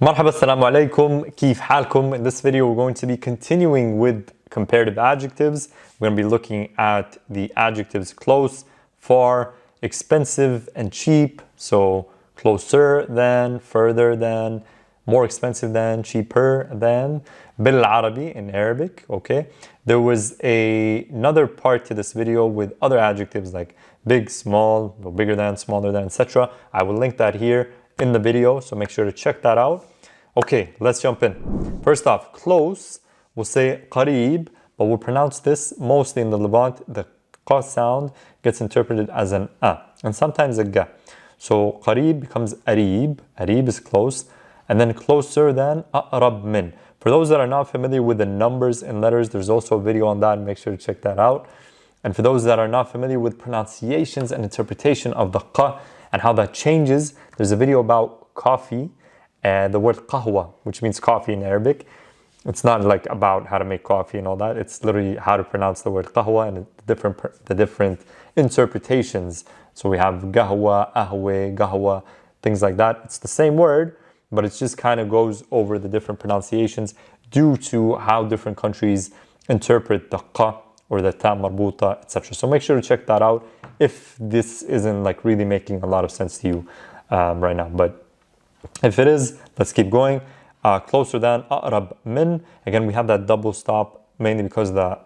Marhaba, assalamu alaikum, كيف حالكم? In this video, we're going to be continuing with comparative adjectives. We're going to be looking at the adjectives close, far, expensive, and cheap. So closer than, further than, more expensive than, cheaper than. بالعربي in Arabic, okay? There was another part to this video with other adjectives like big, small, bigger than, smaller than, etc. I will link that here in the video, so make sure to check that out. Okay, let's jump in. First off, close, we'll say قريب, but we'll pronounce this mostly in the Levant. The qa sound gets interpreted as an a, and sometimes a ga. So قريب becomes arib, arib is close, and then closer than أقرب من. For those that are not familiar with the numbers and letters, there's also a video on that, make sure to check that out. And for those that are not familiar with pronunciations and interpretation of the qa and how that changes, there's a video about coffee and the word qahwa, which means coffee in Arabic. It's not like about how to make coffee and all that. It's literally how to pronounce the word qahwa and the different interpretations. So we have gahwa, ahwe, gahwa, things like that. It's the same word, but it just kind of goes over the different pronunciations due to how different countries interpret the qa or the ta marbuta, etc. So make sure to check that out if this isn't like really making a lot of sense to you right now. But if it is, let's keep going. Closer than, aqrab min. Again, we have that double stop mainly because the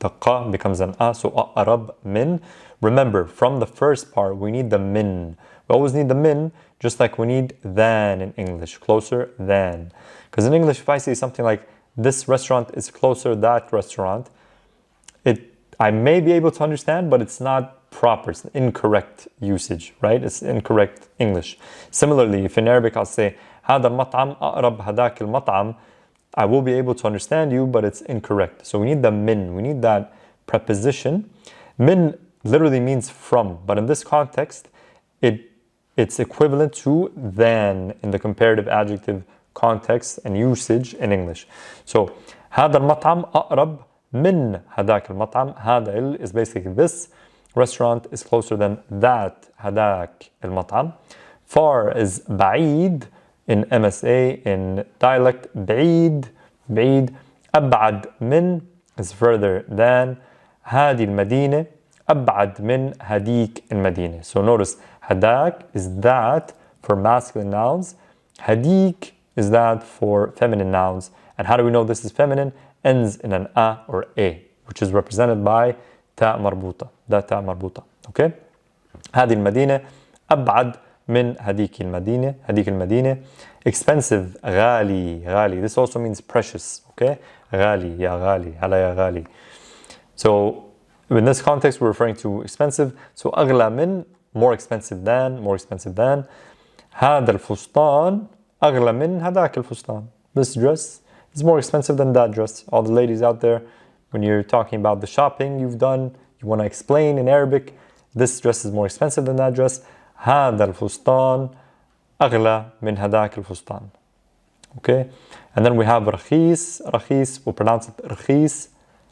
qa becomes an a, so aqrab min. Remember, from the first part, we need the min. We always need the min, just like we need than in English, closer than. Because in English, if I say something like, this restaurant is closer that restaurant, I may be able to understand, but it's not proper. It's incorrect usage, right? It's incorrect English. Similarly, if in Arabic I'll say, هذا المطعم أقرب هذاك المطعم, I will be able to understand you, but it's incorrect. So we need the min. We need that preposition. Min literally means from, but in this context, it's equivalent to than in the comparative adjective context and usage in English. So هذا المطعم أقرب من هذاك المطعم. هذا is basically this restaurant is closer than that هذاك المطعم. Far is بعيد in MSA, in dialect بعيد بعيد. أبعد من is further than. هذه المدينة أبعد من هذيك المدينة. So notice هذاك is that for masculine nouns. هذيك is that for feminine nouns. And how do we know this is feminine? Ends in an a or a, which is represented by ta marbuta. That ta marbuta. Okay? هذه المدينة أبعد من هذيك المدينة. هذيك المدينة. Expensive, غالي, غالي. This also means precious. Okay? غالي, يا غالي, هلا يا غالي. So in this context, we're referring to expensive. So أغلى من, more expensive than, more expensive than. هذا الفستان أغلى من هذاك الفستان. This dress is more expensive than that dress. All the ladies out there, when you're talking about the shopping you've done, you want to explain in Arabic, this dress is more expensive than that dress. هذا الفستان أغلى من هذاك الفستان. Okay? And then we have رخيص. رخيص, we'll pronounce it رخيص,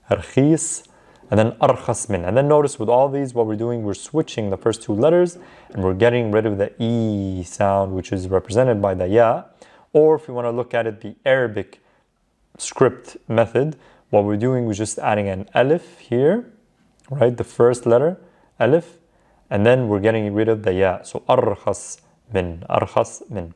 رخيص. And then أرخص من. And then notice with all these, what we're doing, we're switching the first two letters and we're getting rid of the E sound, which is represented by the ya. Or if you want to look at it, the Arabic script method, what we're doing was just adding an alif here, right? The first letter, alif, and then we're getting rid of the ya. So أرخص من, أرخص من.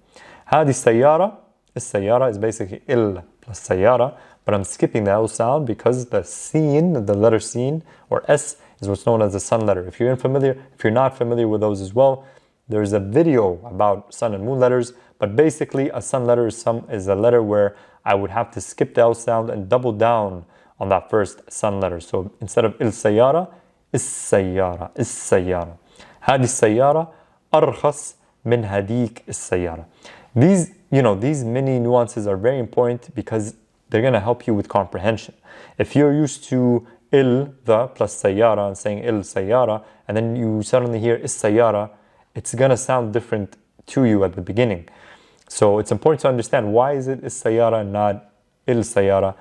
هذه السيارة, السيارة is basically il plus سيارة, but I'm skipping the L sound because the sin, the letter sin or S is what's known as the sun letter. If you're not familiar with those as well, there's a video about sun and moon letters, but basically a sun letter is a letter where I would have to skip the L sound and double down on that first sun letter. So instead of il sayara, is sayara, is sayara. هذه السيارة أرخص من هذيك السيارة. These mini nuances are very important because they're going to help you with comprehension. If you're used to the plus sayara and saying il sayara, and then you suddenly hear is sayara, it's going to sound different to you at the beginning. So it's important to understand why is it is sayara and not il sayara.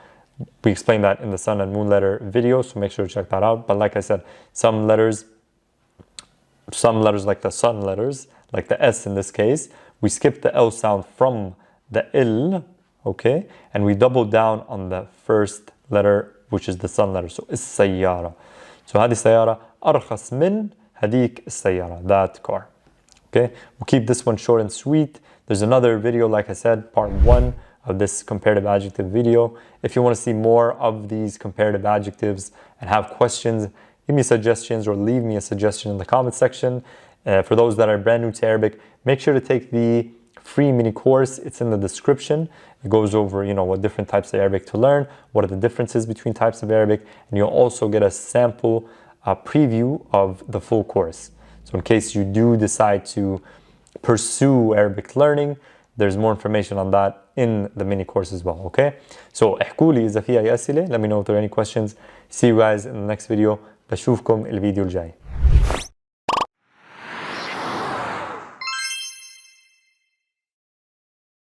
We explained that in the sun and moon letter video, so make sure to check that out. But like I said, some letters like the sun letters, like the S in this case, we skip the L sound from the il, okay? And we double down on the first letter, which is the sun letter. So السيارة. So هذه السيارة أرخص من هذيك السيارة, that car. Okay, we'll keep this one short and sweet. There's another video, like I said, part 1 of this comparative adjective video. If you want to see more of these comparative adjectives and have questions, give me suggestions or leave me a suggestion in the comment section. For those that are brand new to Arabic, make sure to take the free mini course. It's in the description. It goes over, what different types of Arabic to learn, what are the differences between types of Arabic, and you'll also get a sample preview of the full course. So in case you do decide to pursue Arabic learning, there's more information on that in the mini course as well, okay? So احكوا لي إذا في أي أسئلة. Let me know if there are any questions. See you guys in the next video. بشوفكم الفيديو الجاي.